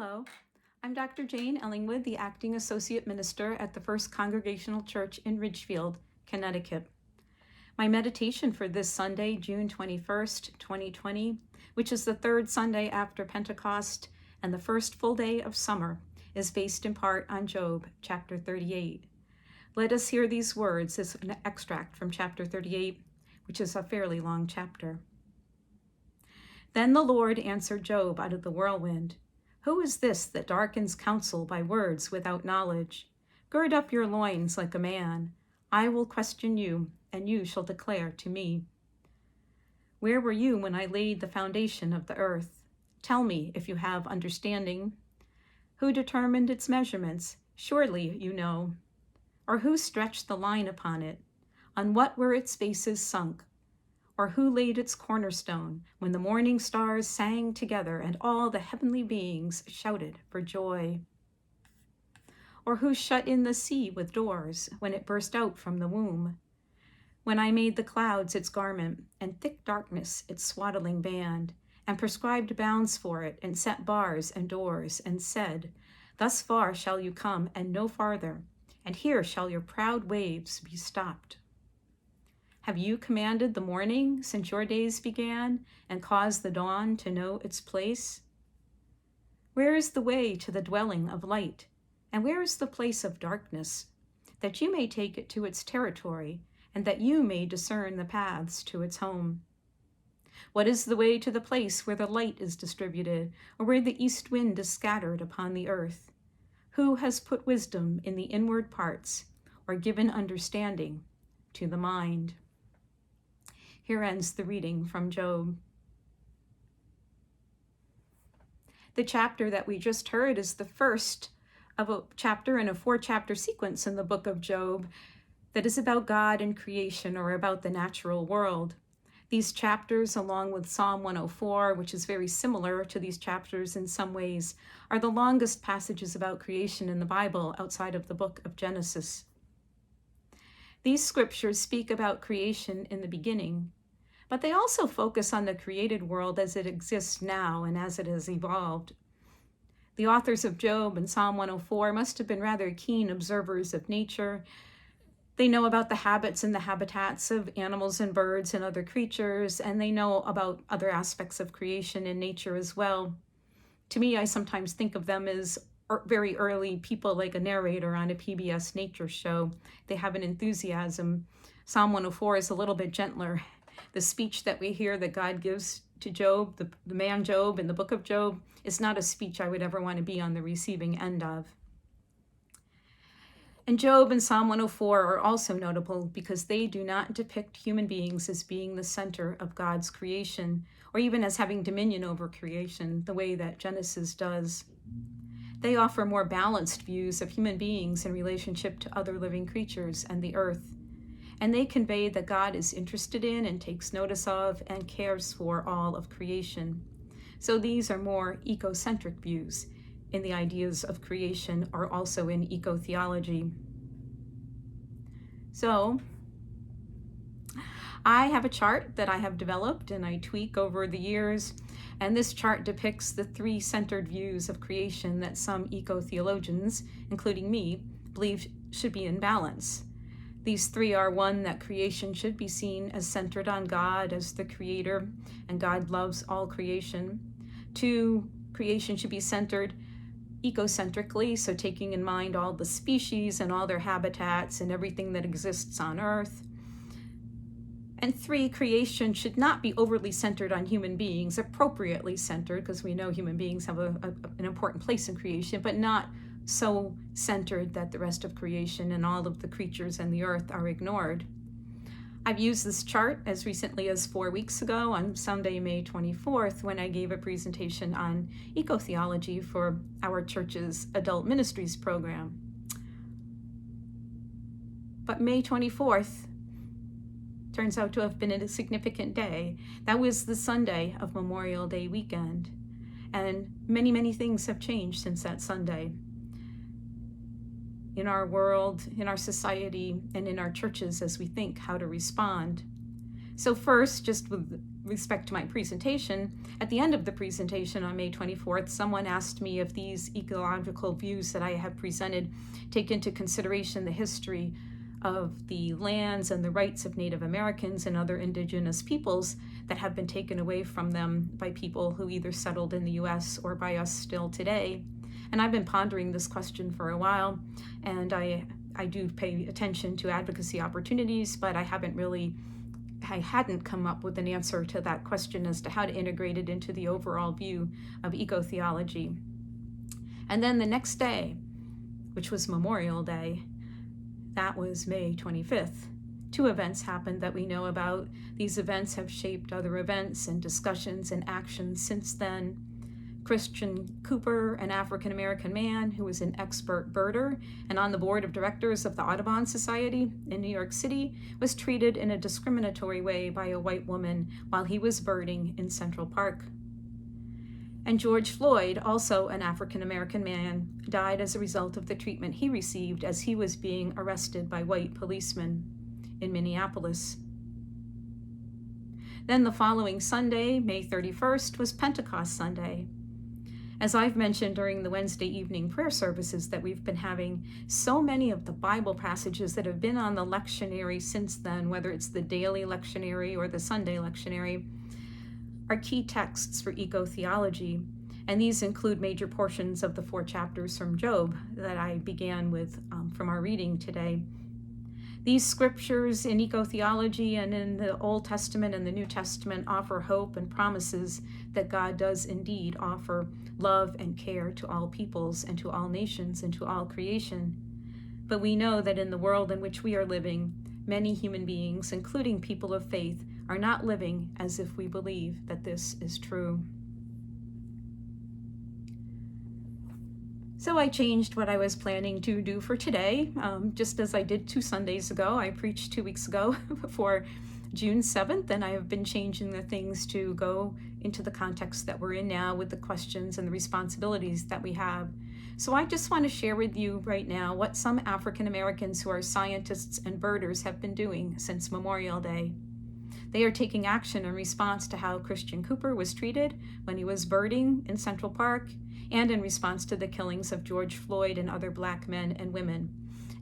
Hello, I'm Dr. Jane Ellingwood, the Acting Associate Minister at the First Congregational Church in Ridgefield, Connecticut. My meditation for this Sunday, June 21st, 2020, which is the third Sunday after Pentecost and the first full day of summer, is based in part on Job, chapter 38. Let us hear these words as an extract from chapter 38, which is a fairly long chapter. Then the Lord answered Job out of the whirlwind. Who is this that darkens counsel by words without knowledge? Gird up your loins like a man. I will question you, and you shall declare to me. Where were you when I laid the foundation of the earth? Tell me if you have understanding. Who determined its measurements? Surely you know. Or who stretched the line upon it? On what were its bases sunk? Or who laid its cornerstone when the morning stars sang together and all the heavenly beings shouted for joy? Or who shut in the sea with doors when it burst out from the womb? When I made the clouds its garment and thick darkness its swaddling band, and prescribed bounds for it and set bars and doors and said, thus far shall you come and no farther, and here shall your proud waves be stopped. Have you commanded the morning since your days began, and caused the dawn to know its place? Where is the way to the dwelling of light, and where is the place of darkness, that you may take it to its territory, and that you may discern the paths to its home? What is the way to the place where the light is distributed, or where the east wind is scattered upon the earth? Who has put wisdom in the inward parts, or given understanding to the mind? Here ends the reading from Job. The chapter that we just heard is the first of a chapter in a 4-chapter sequence in the book of Job that is about God and creation, or about the natural world. These chapters, along with Psalm 104, which is very similar to these chapters in some ways, are the longest passages about creation in the Bible outside of the book of Genesis. These scriptures speak about creation in the beginning, but they also focus on the created world as it exists now and as it has evolved. The authors of Job and Psalm 104 must have been rather keen observers of nature. They know about the habits and the habitats of animals and birds and other creatures, and they know about other aspects of creation and nature as well. To me, I sometimes think of them as very early people, like a narrator on a PBS nature show. They have an enthusiasm. Psalm 104 is a little bit gentler. The speech that we hear that God gives to Job, the man Job in the book of Job, is not a speech I would ever want to be on the receiving end of. And Job and Psalm 104 are also notable because they do not depict human beings as being the center of God's creation, or even as having dominion over creation the way that Genesis does. They offer more balanced views of human beings in relationship to other living creatures and the earth. And they convey that God is interested in and takes notice of and cares for all of creation. So these are more eco-centric views in the ideas of creation, or also in eco-theology. So I have a chart that I have developed and I tweak over the years, and this chart depicts the 3 centered views of creation that some eco-theologians, including me, believe should be in balance. These 3 are: 1, that creation should be seen as centered on God as the creator, and God loves all creation. 2, creation should be centered ecocentrically, so taking in mind all the species and all their habitats and everything that exists on Earth. And 3, creation should not be overly centered on human beings, appropriately centered, because we know human beings have an important place in creation, but not so centered that the rest of creation and all of the creatures and the earth are ignored. I've used this chart as recently as 4 weeks ago on Sunday, May 24th, when I gave a presentation on eco-theology for our church's adult ministries program. But May 24th turns out to have been a significant day. That was the Sunday of Memorial Day weekend, and many, many things have changed since that Sunday. In our world, in our society, and in our churches as we think how to respond. So first, just with respect to my presentation, at the end of the presentation on May 24th, someone asked me if these ecological views that I have presented take into consideration the history of the lands and the rights of Native Americans and other indigenous peoples that have been taken away from them by people who either settled in the US or by us still today. And I've been pondering this question for a while, and I do pay attention to advocacy opportunities, but I hadn't come up with an answer to that question as to how to integrate it into the overall view of eco-theology. And then the next day, which was Memorial Day, that was May 25th. Two events happened that we know about. These events have shaped other events and discussions and actions since then. Christian Cooper, an African-American man who was an expert birder and on the board of directors of the Audubon Society in New York City, was treated in a discriminatory way by a white woman while he was birding in Central Park. And George Floyd, also an African-American man, died as a result of the treatment he received as he was being arrested by white policemen in Minneapolis. Then the following Sunday, May 31st, was Pentecost Sunday. As I've mentioned during the Wednesday evening prayer services that we've been having, so many of the Bible passages that have been on the lectionary since then, whether it's the daily lectionary or the Sunday lectionary, are key texts for eco-theology, and these include major portions of the 4 chapters from Job that I began with from our reading today. These scriptures in eco-theology and in the Old Testament and the New Testament offer hope and promises that God does indeed offer love and care to all peoples and to all nations and to all creation. But we know that in the world in which we are living, many human beings, including people of faith, are not living as if we believe that this is true. So I changed what I was planning to do for today, just as I did 2 Sundays ago. I preached 2 weeks ago for June 7th, and I have been changing the things to go into the context that we're in now with the questions and the responsibilities that we have. So I just want to share with you right now what some African Americans who are scientists and birders have been doing since Memorial Day. They are taking action in response to how Christian Cooper was treated when he was birding in Central Park, and in response to the killings of George Floyd and other Black men and women.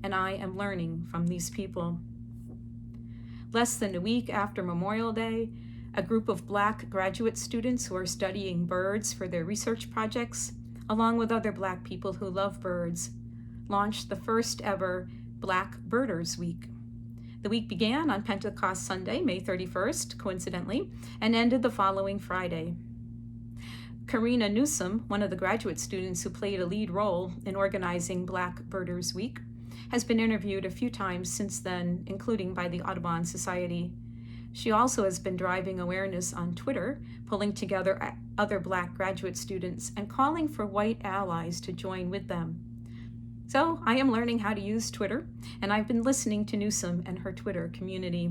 And I am learning from these people. Less than a week after Memorial Day, a group of Black graduate students who are studying birds for their research projects, along with other Black people who love birds, launched the first ever Black Birders Week. The week began on Pentecost Sunday, May 31st, coincidentally, and ended the following Friday. Karina Newsom, one of the graduate students who played a lead role in organizing Black Birders Week, has been interviewed a few times since then, including by the Audubon Society. She also has been driving awareness on Twitter, pulling together other Black graduate students and calling for white allies to join with them. So I am learning how to use Twitter, and I've been listening to Newsom and her Twitter community.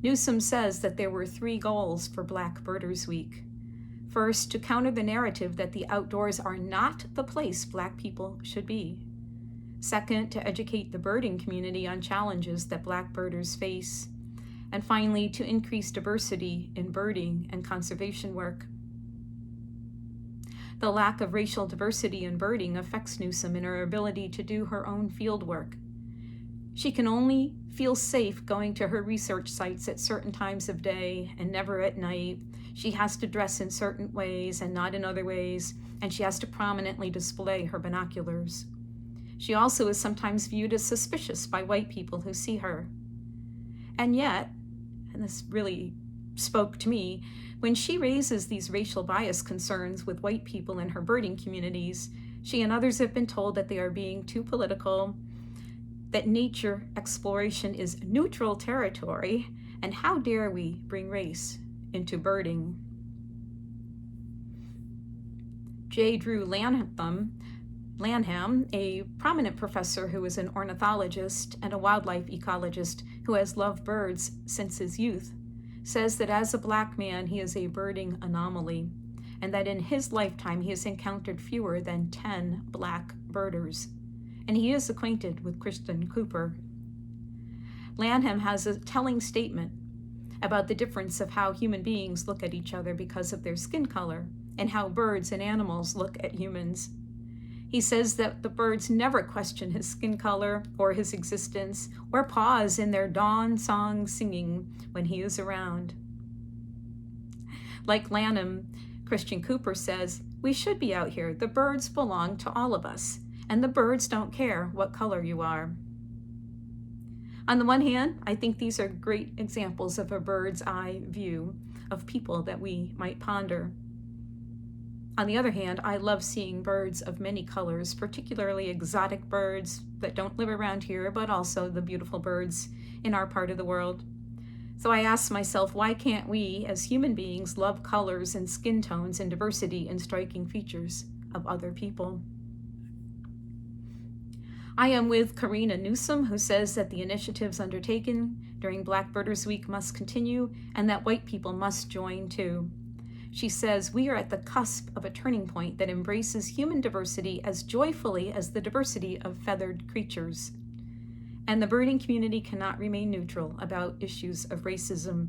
Newsom says that there were 3 goals for Black Birders Week. First, to counter the narrative that the outdoors are not the place Black people should be. Second, to educate the birding community on challenges that Black birders face. And finally, to increase diversity in birding and conservation work. The lack of racial diversity in birding affects Newsom in her ability to do her own field work. She can only feel safe going to her research sites at certain times of day and never at night. She has to dress in certain ways and not in other ways, and she has to prominently display her binoculars. She also is sometimes viewed as suspicious by white people who see her. And yet, and this really spoke to me, when she raises these racial bias concerns with white people in her birding communities, she and others have been told that they are being too political, that nature exploration is neutral territory, and how dare we bring race into birding. J. Drew Lanham, a prominent professor who is an ornithologist and a wildlife ecologist who has loved birds since his youth, says that as a Black man, he is a birding anomaly, and that in his lifetime he has encountered fewer than 10 Black birders, and he is acquainted with Christian Cooper. Lanham has a telling statement about the difference of how human beings look at each other because of their skin color and how birds and animals look at humans. He says that the birds never question his skin color or his existence or pause in their dawn song singing when he is around. Like Lanham, Christian Cooper says, we should be out here. The birds belong to all of us, and the birds don't care what color you are. On the one hand, I think these are great examples of a bird's eye view of people that we might ponder. On the other hand, I love seeing birds of many colors, particularly exotic birds that don't live around here, but also the beautiful birds in our part of the world. So I ask myself, why can't we, as human beings, love colors and skin tones and diversity and striking features of other people? I am with Karina Newsom, who says that the initiatives undertaken during Black Birders Week must continue and that white people must join too. She says, we are at the cusp of a turning point that embraces human diversity as joyfully as the diversity of feathered creatures. And the birding community cannot remain neutral about issues of racism.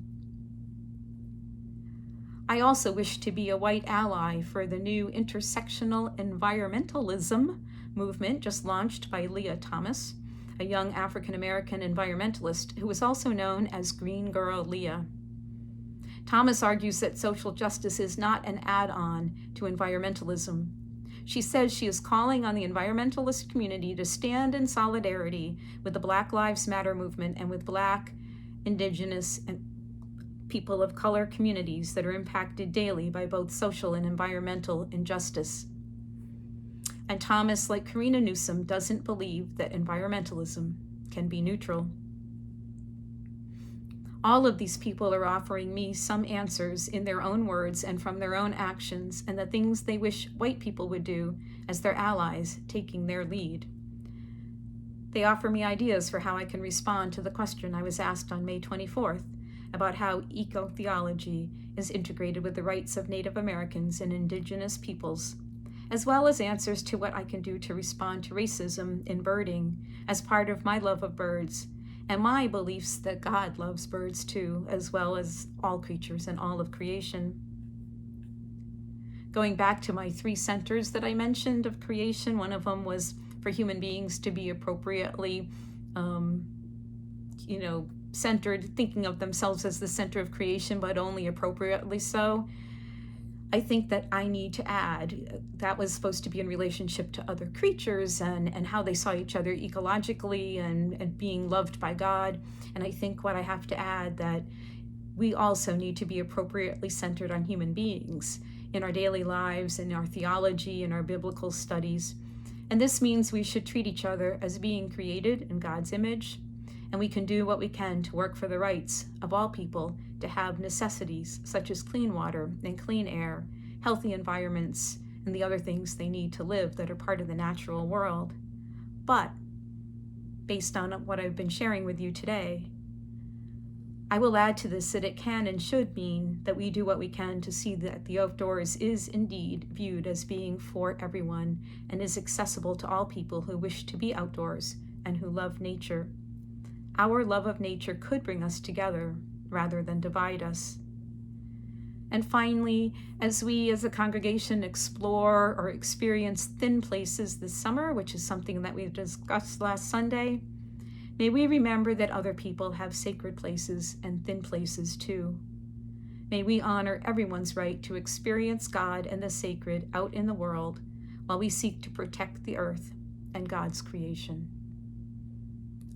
I also wish to be a white ally for the new intersectional environmentalism movement just launched by Leah Thomas, a young African-American environmentalist who is also known as Green Girl Leah. Thomas argues that social justice is not an add-on to environmentalism. She says she is calling on the environmentalist community to stand in solidarity with the Black Lives Matter movement and with Black, Indigenous, and people of color communities that are impacted daily by both social and environmental injustice. And Thomas, like Karina Newsom, doesn't believe that environmentalism can be neutral. All of these people are offering me some answers in their own words and from their own actions, and the things they wish white people would do as their allies taking their lead. They offer me ideas for how I can respond to the question I was asked on May 24th about how eco-theology is integrated with the rights of Native Americans and Indigenous peoples, as well as answers to what I can do to respond to racism in birding as part of my love of birds and my beliefs that God loves birds too, as well as all creatures and all of creation. Going back to my 3 centers that I mentioned of creation, one of them was for human beings to be appropriately, centered, thinking of themselves as the center of creation, but only appropriately so. I think that I need to add, that was supposed to be in relationship to other creatures and how they saw each other ecologically and being loved by God. And I think what I have to add, that we also need to be appropriately centered on human beings in our daily lives, in our theology, in our biblical studies. And this means we should treat each other as being created in God's image, and we can do what we can to work for the rights of all people to have necessities such as clean water and clean air, healthy environments, and the other things they need to live that are part of the natural world. But based on what I've been sharing with you today, I will add to this that it can and should mean that we do what we can to see that the outdoors is indeed viewed as being for everyone and is accessible to all people who wish to be outdoors and who love nature. Our love of nature could bring us together rather than divide us. And finally, as we as a congregation explore or experience thin places this summer, which is something that we discussed last Sunday, may we remember that other people have sacred places and thin places too. May we honor everyone's right to experience God and the sacred out in the world while we seek to protect the earth and God's creation.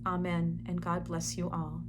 Amen, and God bless you all.